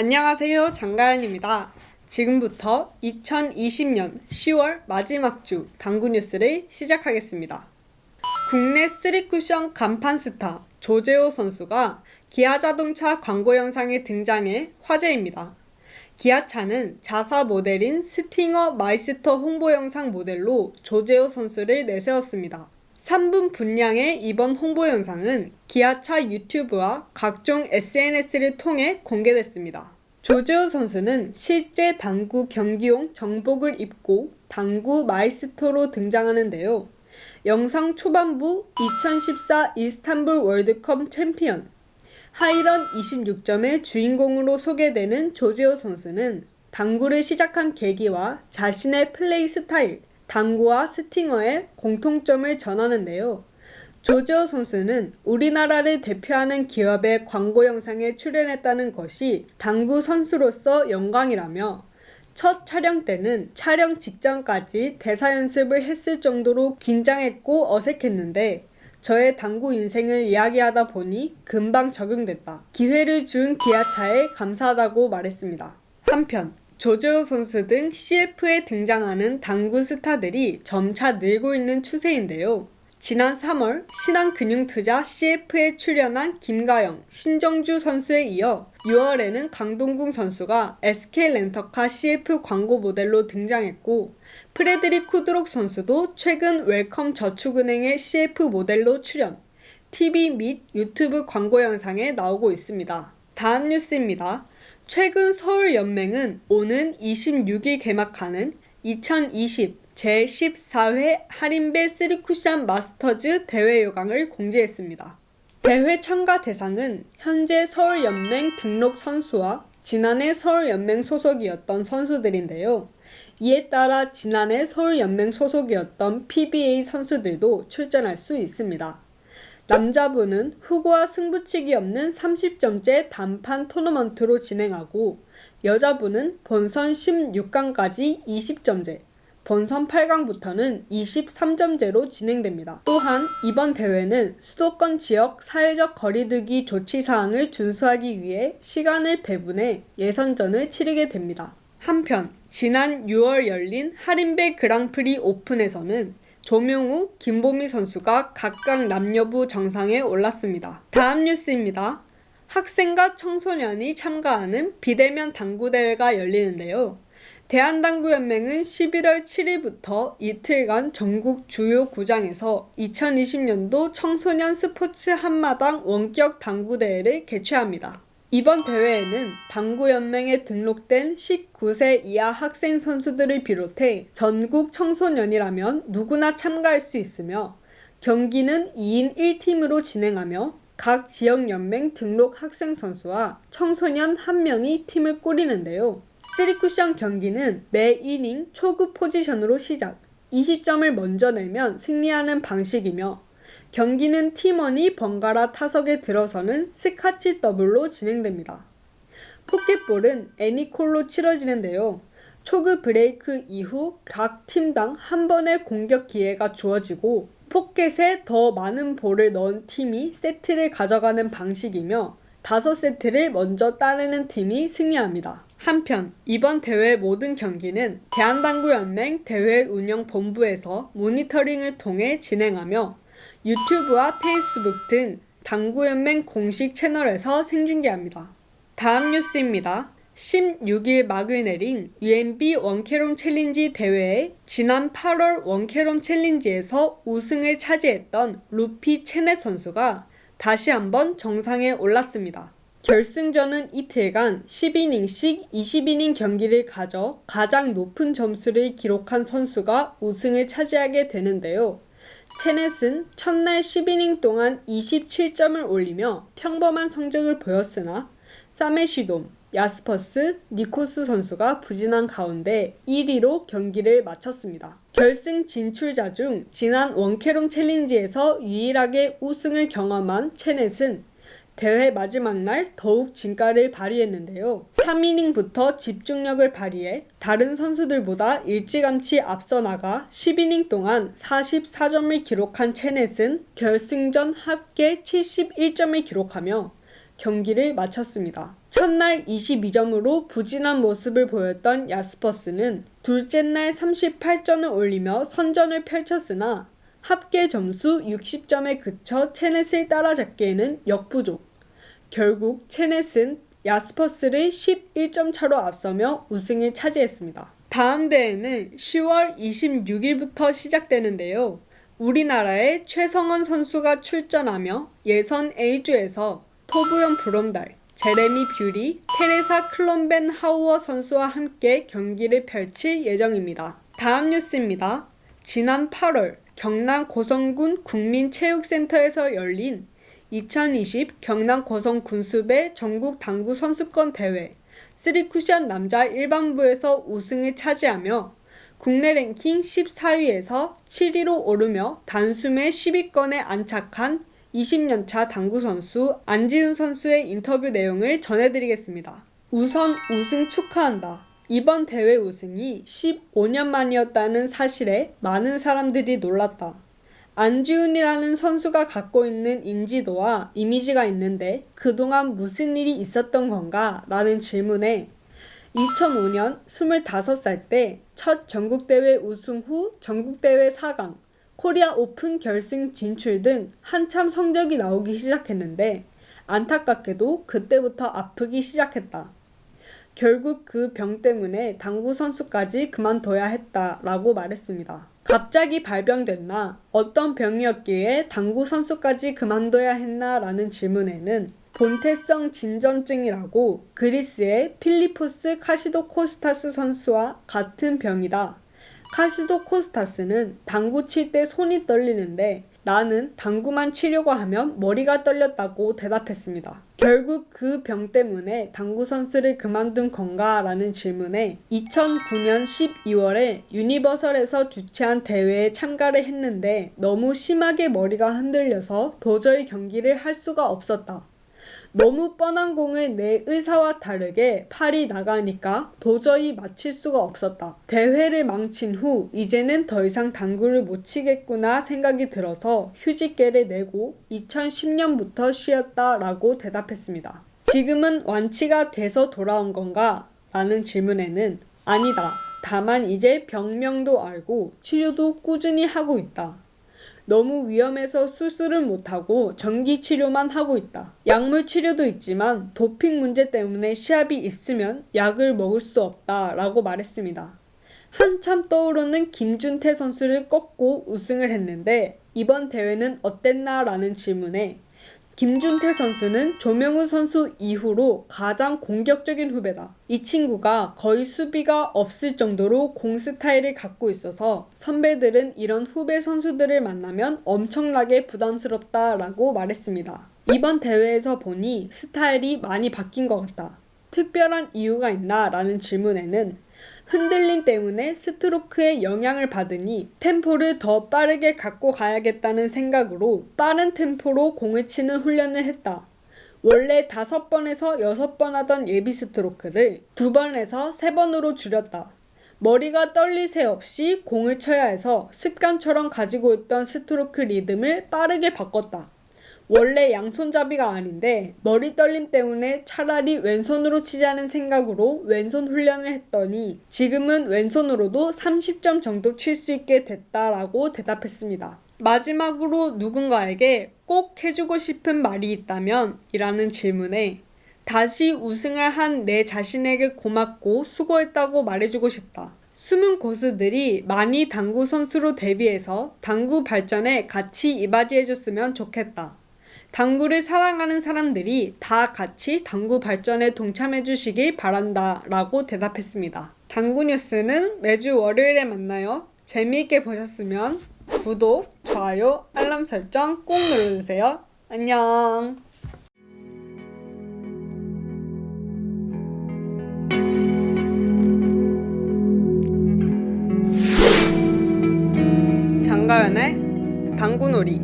안녕하세요. 장가연입니다. 지금부터 2020년 10월 마지막 주 당구 뉴스를 시작하겠습니다. 국내 3쿠션 간판 스타 조재호 선수가 기아자동차 광고 영상에 등장해 화제입니다. 기아차는 자사 모델인 스팅어 마이스터 홍보 영상 모델로 조재호 선수를 내세웠습니다. 3분 분량의 이번 홍보 영상은 기아차 유튜브와 각종 SNS를 통해 공개됐습니다. 조재호 선수는 실제 당구 경기용 정복을 입고 당구 마이스터로 등장하는데요. 영상 초반부 2014 이스탄불 월드컵 챔피언, 하이런 26점의 주인공으로 소개되는 조재호 선수는 당구를 시작한 계기와 자신의 플레이 스타일, 당구와 스팅어의 공통점을 전하는데요. 조재호 선수는 우리나라를 대표하는 기업의 광고 영상에 출연했다는 것이 당구 선수로서 영광이라며 첫 촬영 때는 촬영 직전까지 대사 연습을 했을 정도로 긴장했고 어색했는데 저의 당구 인생을 이야기하다 보니 금방 적응됐다. 기회를 준 기아차에 감사하다고 말했습니다. 한편 조재호 선수 등 CF에 등장하는 당구 스타들이 점차 늘고 있는 추세인데요. 지난 3월 신한금융투자 CF에 출연한 김가영, 신정주 선수에 이어 6월에는 강동궁 선수가 SK렌터카 CF 광고 모델로 등장했고 프레드릭 쿠드록 선수도 최근 웰컴저축은행의 CF 모델로 출연, TV 및 유튜브 광고 영상에 나오고 있습니다. 다음 뉴스입니다. 최근 서울연맹은 오는 26일 개막하는 2020 제14회 하림배 3쿠션 마스터즈 대회 요강을 공지했습니다. 대회 참가 대상은 현재 서울연맹 등록 선수와 지난해 서울연맹 소속이었던 선수들인데요. 이에 따라 지난해 서울연맹 소속이었던 PBA 선수들도 출전할 수 있습니다. 남자부는 후구와 승부치기 없는 30점제 단판 토너먼트로 진행하고 여자부는 본선 16강까지 20점제, 본선 8강부터는 23점제로 진행됩니다. 또한 이번 대회는 수도권 지역 사회적 거리두기 조치사항을 준수하기 위해 시간을 배분해 예선전을 치르게 됩니다. 한편 지난 6월 열린 하림배 그랑프리 오픈에서는 조명우, 김보미 선수가 각각 남녀부 정상에 올랐습니다. 다음 뉴스입니다. 학생과 청소년이 참가하는 비대면 당구대회가 열리는데요. 대한당구연맹은 11월 7일부터 이틀간 전국 주요 구장에서 2020년도 청소년 스포츠 한마당 원격 당구대회를 개최합니다. 이번 대회에는 당구연맹에 등록된 19세 이하 학생 선수들을 비롯해 전국 청소년이라면 누구나 참가할 수 있으며 경기는 2인 1팀으로 진행하며 각 지역연맹 등록 학생 선수와 청소년 1명이 팀을 꾸리는데요. 3쿠션 경기는 매 이닝 초구 포지션으로 시작, 20점을 먼저 내면 승리하는 방식이며 경기는 팀원이 번갈아 타석에 들어서는 스카치 더블로 진행됩니다. 포켓볼은 애니콜로 치러지는데요. 초구 브레이크 이후 각 팀당 한 번의 공격 기회가 주어지고 포켓에 더 많은 볼을 넣은 팀이 세트를 가져가는 방식이며 5세트를 먼저 따내는 팀이 승리합니다. 한편 이번 대회 모든 경기는 대한당구연맹 대회운영본부에서 모니터링을 통해 진행하며 유튜브와 페이스북 등 당구연맹 공식 채널에서 생중계합니다. 다음 뉴스입니다. 16일 막을 내린 UMB 원캐롬 챌린지 대회에 지난 8월 원캐롬 챌린지에서 우승을 차지했던 루피 체넷 선수가 다시 한번 정상에 올랐습니다. 결승전은 이틀간 10이닝씩 20이닝 경기를 가져 가장 높은 점수를 기록한 선수가 우승을 차지하게 되는데요. 체넷은 첫날 10이닝 동안 27점을 올리며 평범한 성적을 보였으나 사메시돔, 야스퍼스, 니코스 선수가 부진한 가운데 1위로 경기를 마쳤습니다. 결승 진출자 중 지난 원캐롬 챌린지에서 유일하게 우승을 경험한 체넷은 대회 마지막 날 더욱 진가를 발휘했는데요. 3이닝부터 집중력을 발휘해 다른 선수들보다 일찌감치 앞서 나가 10이닝 동안 44점을 기록한 체넷은 결승전 합계 71점을 기록하며 경기를 마쳤습니다. 첫날 22점으로 부진한 모습을 보였던 야스퍼스는 둘째 날 38점을 올리며 선전을 펼쳤으나 합계 점수 60점에 그쳐 체넷을 따라잡기에는 역부족. 결국 체넷은 야스퍼스를 11점 차로 앞서며 우승을 차지했습니다. 다음 대회는 10월 26일부터 시작되는데요. 우리나라의 최성원 선수가 출전하며 예선 A조에서 토브연 브롬달, 제레미 뷰리, 테레사 클론벤 하우어 선수와 함께 경기를 펼칠 예정입니다. 다음 뉴스입니다. 지난 8월 경남 고성군 국민체육센터에서 열린 2020 경남 고성 군수배 전국 당구 선수권 대회 3쿠션 남자 일반부에서 우승을 차지하며 국내 랭킹 14위에서 7위로 오르며 단숨에 10위권에 안착한 20년차 당구 선수 안지훈 선수의 인터뷰 내용을 전해드리겠습니다. 우선 우승 축하한다. 이번 대회 우승이 15년 만이었다는 사실에 많은 사람들이 놀랐다. 안지훈이라는 선수가 갖고 있는 인지도와 이미지가 있는데 그동안 무슨 일이 있었던 건가? 라는 질문에 2005년 25살 때 첫 전국대회 우승 후 전국대회 4강, 코리아 오픈 결승 진출 등 한참 성적이 나오기 시작했는데 안타깝게도 그때부터 아프기 시작했다. 결국 그 병 때문에 당구 선수까지 그만둬야 했다라고 말했습니다. 갑자기 발병됐나? 어떤 병이었기에 당구 선수까지 그만둬야 했나? 라는 질문에는 본태성 진전증이라고 그리스의 필리포스 카시도코스타스 선수와 같은 병이다. 카시도코스타스는 당구 칠 때 손이 떨리는데 나는 당구만 치려고 하면 머리가 떨렸다고 대답했습니다. 결국 그 병 때문에 당구 선수를 그만둔 건가? 라는 질문에 2009년 12월에 유니버설에서 주최한 대회에 참가를 했는데 너무 심하게 머리가 흔들려서 도저히 경기를 할 수가 없었다. 너무 뻔한 공을 내 의사와 다르게 팔이 나가니까 도저히 맞힐 수가 없었다. 대회를 망친 후 이제는 더 이상 당구를 못 치겠구나 생각이 들어서 휴직계를 내고 2010년부터 쉬었다라고 대답했습니다. 지금은 완치가 돼서 돌아온 건가? 라는 질문에는 아니다. 다만 이제 병명도 알고 치료도 꾸준히 하고 있다. 너무 위험해서 수술은 못하고 전기 치료만 하고 있다. 약물 치료도 있지만 도핑 문제 때문에 시합이 있으면 약을 먹을 수 없다 라고 말했습니다. 한참 떠오르는 김준태 선수를 꺾고 우승을 했는데 이번 대회는 어땠나 라는 질문에 김준태 선수는 조명우 선수 이후로 가장 공격적인 후배다. 이 친구가 거의 수비가 없을 정도로 공 스타일을 갖고 있어서 선배들은 이런 후배 선수들을 만나면 엄청나게 부담스럽다라고 말했습니다. 이번 대회에서 보니 스타일이 많이 바뀐 것 같다. 특별한 이유가 있나? 라는 질문에는 흔들림 때문에 스트로크에 영향을 받으니 템포를 더 빠르게 갖고 가야겠다는 생각으로 빠른 템포로 공을 치는 훈련을 했다. 원래 5번에서 6번 하던 예비 스트로크를 2번에서 3번으로 줄였다. 머리가 떨릴 새 없이 공을 쳐야 해서 습관처럼 가지고 있던 스트로크 리듬을 빠르게 바꿨다. 원래 양손잡이가 아닌데 머리 떨림 때문에 차라리 왼손으로 치자는 생각으로 왼손 훈련을 했더니 지금은 왼손으로도 30점 정도 칠 수 있게 됐다라고 대답했습니다. 마지막으로 누군가에게 꼭 해주고 싶은 말이 있다면? 이라는 질문에 다시 우승을 한 내 자신에게 고맙고 수고했다고 말해주고 싶다. 숨은 고수들이 많이 당구 선수로 데뷔해서 당구 발전에 같이 이바지해줬으면 좋겠다. 당구를 사랑하는 사람들이 다 같이 당구 발전에 동참해 주시길 바란다 라고 대답했습니다. 당구 뉴스는 매주 월요일에 만나요. 재미있게 보셨으면 구독, 좋아요, 알람 설정 꼭 눌러주세요. 안녕. 장가연의 당구놀이